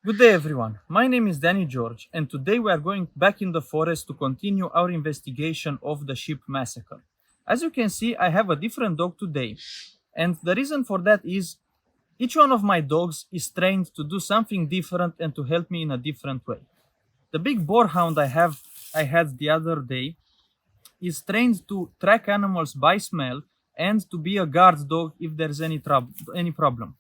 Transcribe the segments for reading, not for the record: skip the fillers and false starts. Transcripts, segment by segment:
Good day everyone, my name is Danny George and today we are going back in the forest to continue our investigation of the sheep massacre. As you can see, I have a different dog today, and the reason for that is each one of my dogs is trained to do something different and to help me in a different way. The big boarhound I had the other day is trained to track animals by smell and to be a guard dog if there's any problem.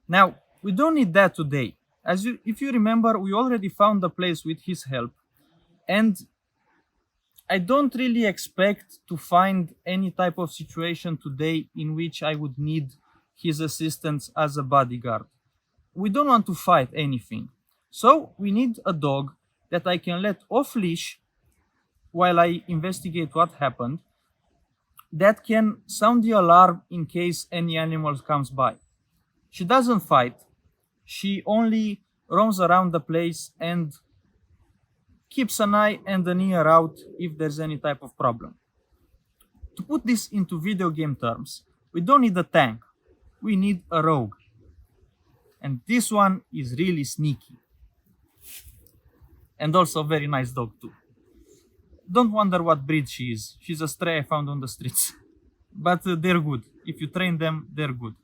Now, we don't need that today. If you remember, we already found the place with his help, and I don't really expect to find any type of situation today in which I would need his assistance as a bodyguard. We don't want to fight anything. So we need a dog that I can let off leash while I investigate what happened, that can sound the alarm in case any animal comes by. She doesn't fight. She only roams around the place and keeps an eye and an ear out if there's any type of problem. To put this into video game terms, we don't need a tank. We need a rogue. And this one is really sneaky. And also a very nice dog too. Don't wonder what breed she is. She's a stray I found on the streets. But they're good. If you train them, they're good.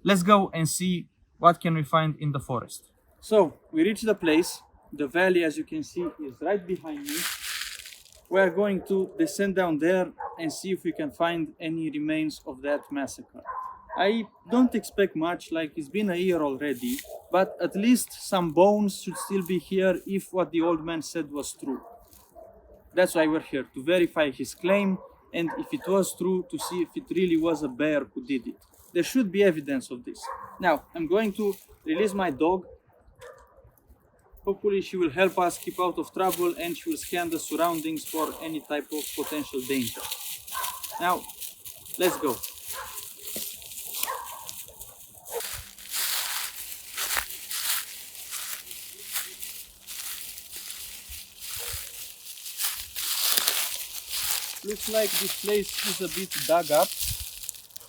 Let's go and see what can we find in the forest. So, we reached the place. The valley, as you can see, is right behind me. We are going to descend down there and see if we can find any remains of that massacre. I don't expect much, like it's been a year already, but at least some bones should still be here if what the old man said was true. That's why we're here, to verify his claim, and if it was true, to see if it really was a bear who did it. There should be evidence of this. Now, I'm going to release my dog. Hopefully she will help us keep out of trouble and she will scan the surroundings for any type of potential danger. Now, let's go. Looks like this place is a bit dug up.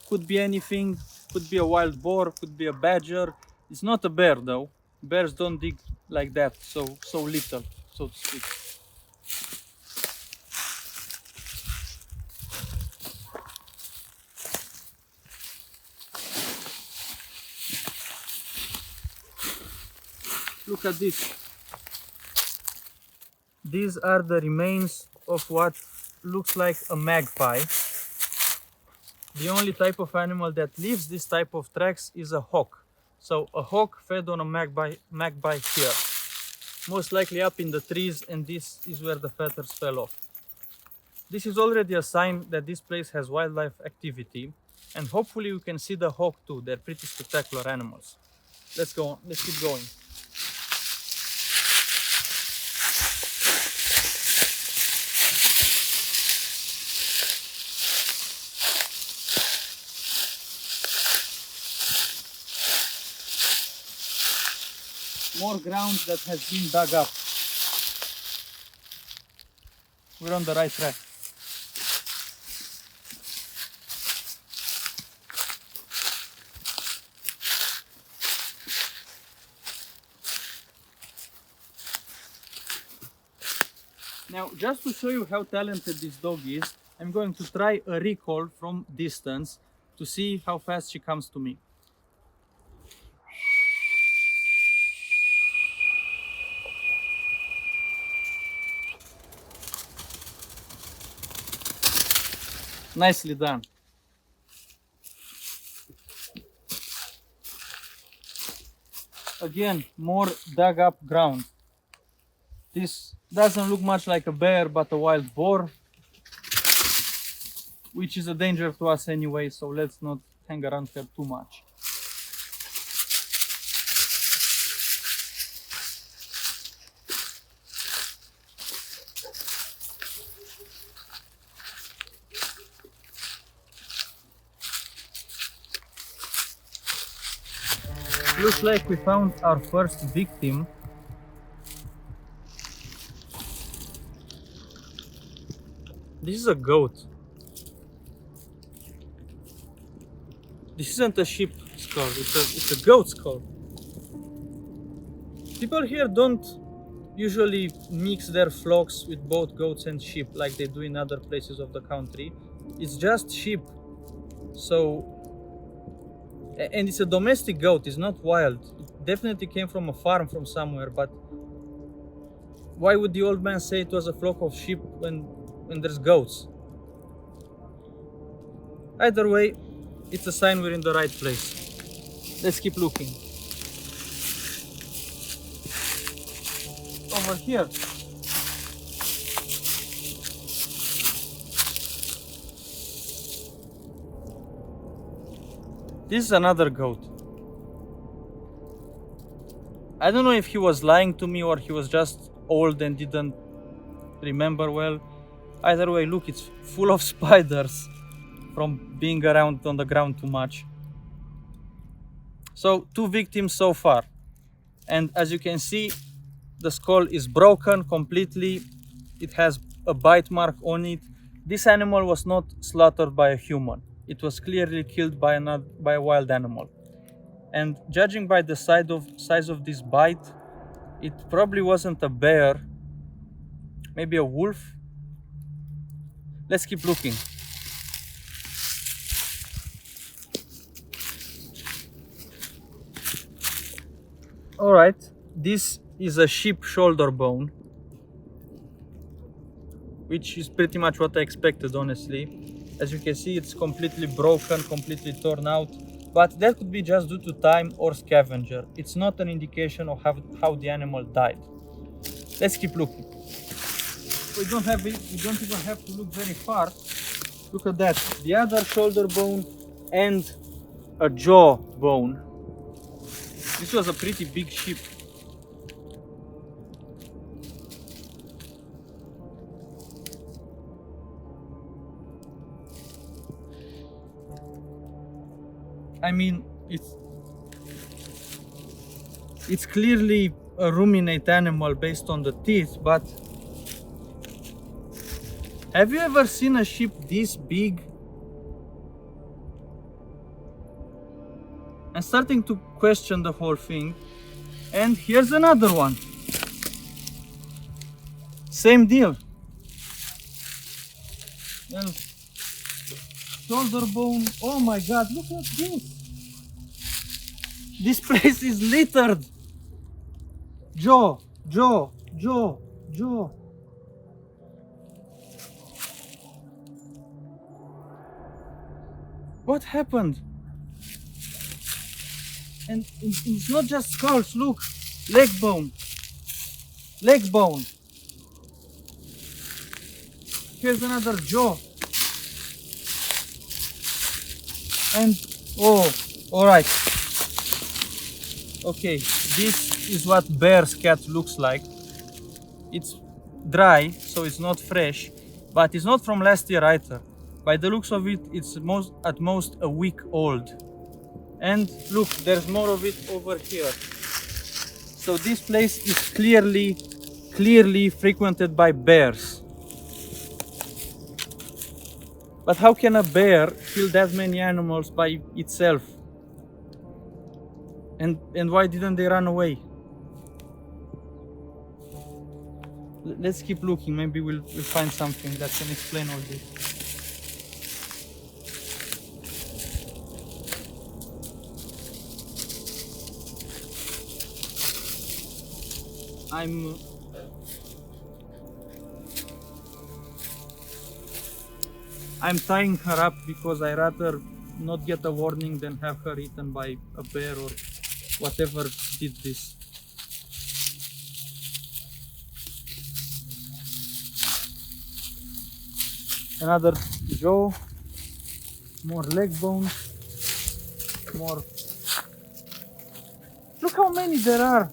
Could be anything, could be a wild boar, could be a badger. It's not a bear though. Bears don't dig like that, so little, so to speak. Look at this. These are the remains of what looks like a magpie. The only type of animal that leaves this type of tracks is a hawk. So a hawk fed on a magpie here. Most likely up in the trees, and this is where the feathers fell off. This is already a sign that this place has wildlife activity, and hopefully we can see the hawk too. They're pretty spectacular animals. Let's go on. Let's keep going. More ground that has been dug up. We're on the right track. Now, just to show you how talented this dog is, I'm going to try a recall from distance to see how fast she comes to me. Nicely done. Again, more dug up ground. This doesn't look much like a bear, but a wild boar, which is a danger to us anyway, so let's not hang around here too much. Looks like we found our first victim. This is a goat. This isn't a sheep skull, it's a goat skull. People here don't usually mix their flocks with both goats and sheep like they do in other places of the country. It's just sheep. So, and it's a domestic goat, it's not wild. It definitely came from a farm from somewhere, but why would the old man say it was a flock of sheep when there's goats? Either way, it's a sign we're in the right place. Let's keep looking. Over here. This is another goat. I don't know if he was lying to me or he was just old and didn't remember well. Either way, look, it's full of spiders from being around on the ground too much. So 2 victims so far. And as you can see, the skull is broken completely. It has a bite mark on it. This animal was not slaughtered by a human. It was clearly killed by a wild animal. And judging by the size of this bite, it probably wasn't a bear, maybe a wolf. Let's keep looking. All right, this is a sheep shoulder bone, which is pretty much what I expected, honestly. As you can see, it's completely broken, completely torn out, but that could be just due to time or scavenger. It's not an indication of how the animal died. Let's keep looking. We don't even have to look very far. Look at that, the other shoulder bone and a jaw bone. This was a pretty big sheep. I mean, it's clearly a ruminate animal based on the teeth, but have you ever seen a sheep this big? I'm starting to question the whole thing. And here's another one. Same deal. Well, shoulder bone. Oh my god, look at this. This place is littered. Jaw, jaw, jaw, jaw. What happened? And it's not just skulls, look. Leg bone. Leg bone. Here's another jaw. And, oh, alright. Okay, this is what bear's cat looks like. It's dry, so it's not fresh, but it's not from last year either. By the looks of it, it's at most a week old. And look, there's more of it over here. So this place is clearly frequented by bears. But how can a bear kill that many animals by itself? And why didn't they run away? Let's keep looking, maybe we'll find something that can explain all this. I'm tying her up because I rather not get a warning than have her eaten by a bear or whatever did this. Another jaw, more leg bones, more. Look how many there are.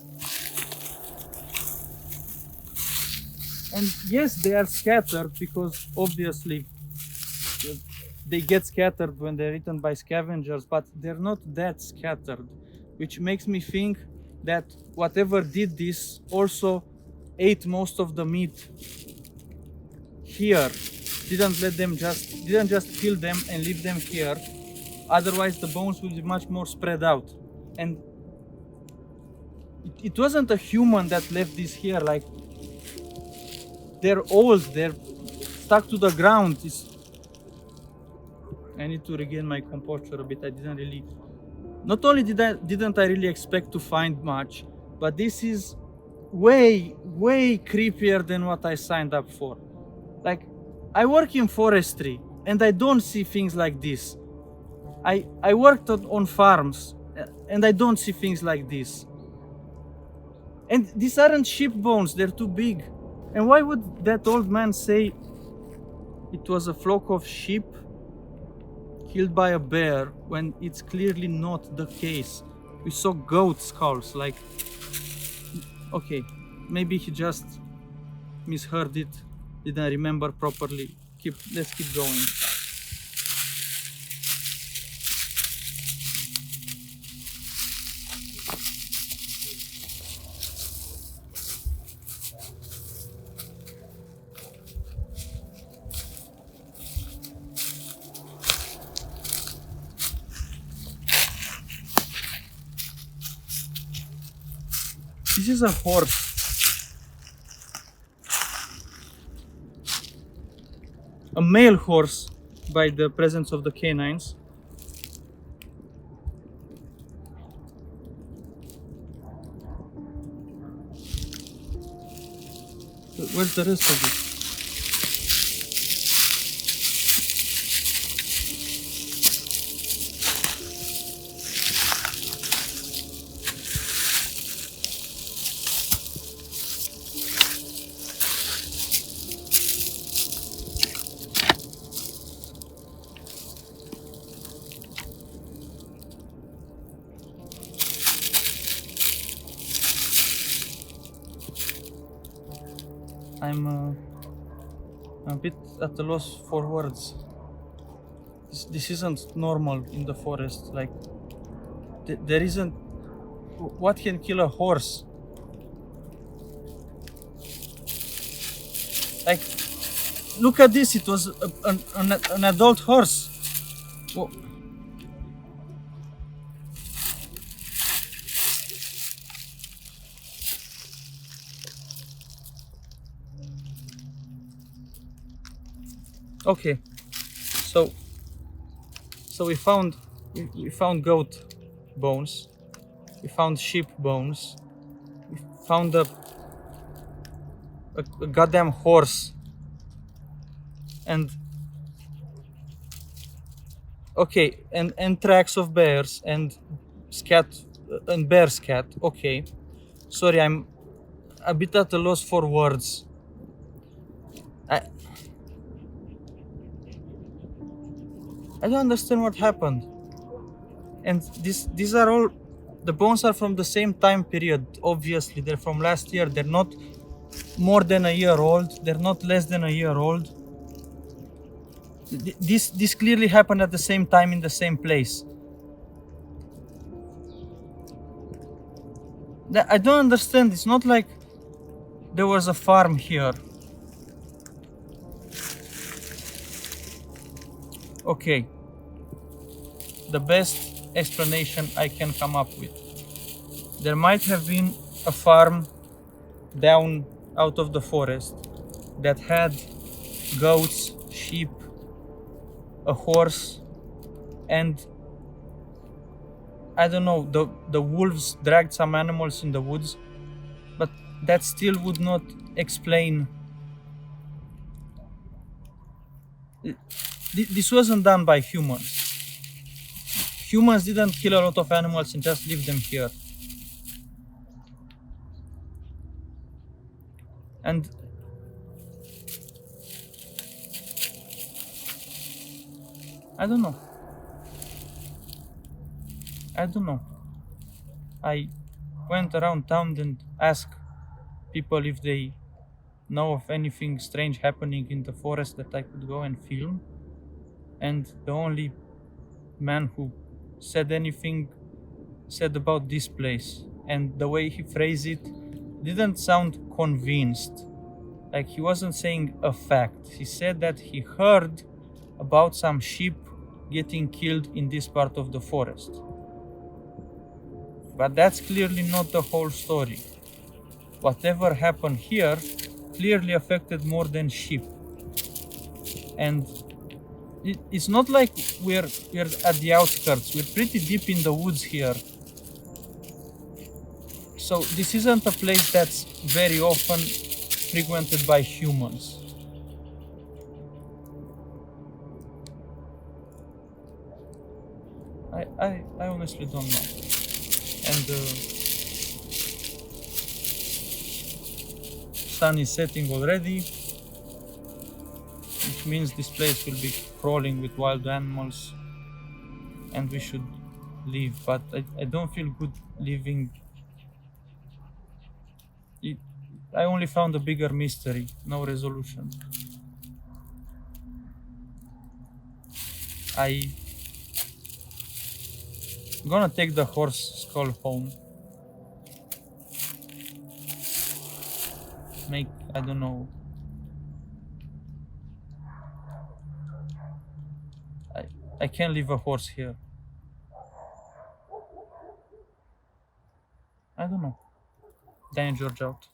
And yes, they are scattered because obviously they get scattered when they're eaten by scavengers, but they're not that scattered, which makes me think that whatever did this also ate most of the meat here. Didn't just kill them and leave them here. Otherwise the bones will be much more spread out. And It wasn't a human that left this here. Like, they're old, they're stuck to the ground. I need to regain my composure a bit. I didn't really. Not only didn't I really expect to find much, but this is way creepier than what I signed up for. Like, I work in forestry and I don't see things like this. I worked on farms and I don't see things like this. And these aren't sheep bones, they're too big. And why would that old man say it was a flock of sheep killed by a bear when it's clearly not the case? We saw goat skulls, like, okay, maybe he just misheard it, didn't remember properly. Let's keep going. This is a horse. A male horse by the presence of the canines. Where's the rest of it? I'm a bit at a loss for words. This isn't normal in the forest. Like, there isn't. What can kill a horse? Like, look at this. It was an adult horse. Whoa. Okay, so we found goat bones, we found sheep bones, we found a goddamn horse, and okay, and tracks of bears and scat and bear scat. Okay, sorry, I'm a bit at a loss for words. I don't understand what happened. And these are all, the bones are from the same time period. Obviously, they're from last year. They're not more than a year old. They're not less than a year old. This clearly happened at the same time in the same place. I don't understand. It's not like there was a farm here. Okay. The best explanation I can come up with. There might have been a farm down out of the forest that had goats, sheep, a horse, and I don't know, the wolves dragged some animals in the woods, but that still would not explain. This wasn't done by humans. Humans didn't kill a lot of animals and just leave them here. And I don't know. I went around town and asked people if they know of anything strange happening in the forest that I could go and film. And the only man who said anything said about this place. And the way he phrased it didn't sound convinced. Like, he wasn't saying a fact. He said that he heard about some sheep getting killed in this part of the forest. But that's clearly not the whole story. Whatever happened here clearly affected more than sheep. And it's not like we're at the outskirts. We're pretty deep in the woods here. So this isn't a place that's very often frequented by humans. I honestly don't know. And sun is setting already, which means this place will be crawling with wild animals, and we should leave. But I don't feel good leaving. I only found a bigger mystery, no resolution. I'm gonna take the horse skull home. I don't know. I can't leave a horse here. I don't know. Danny George out.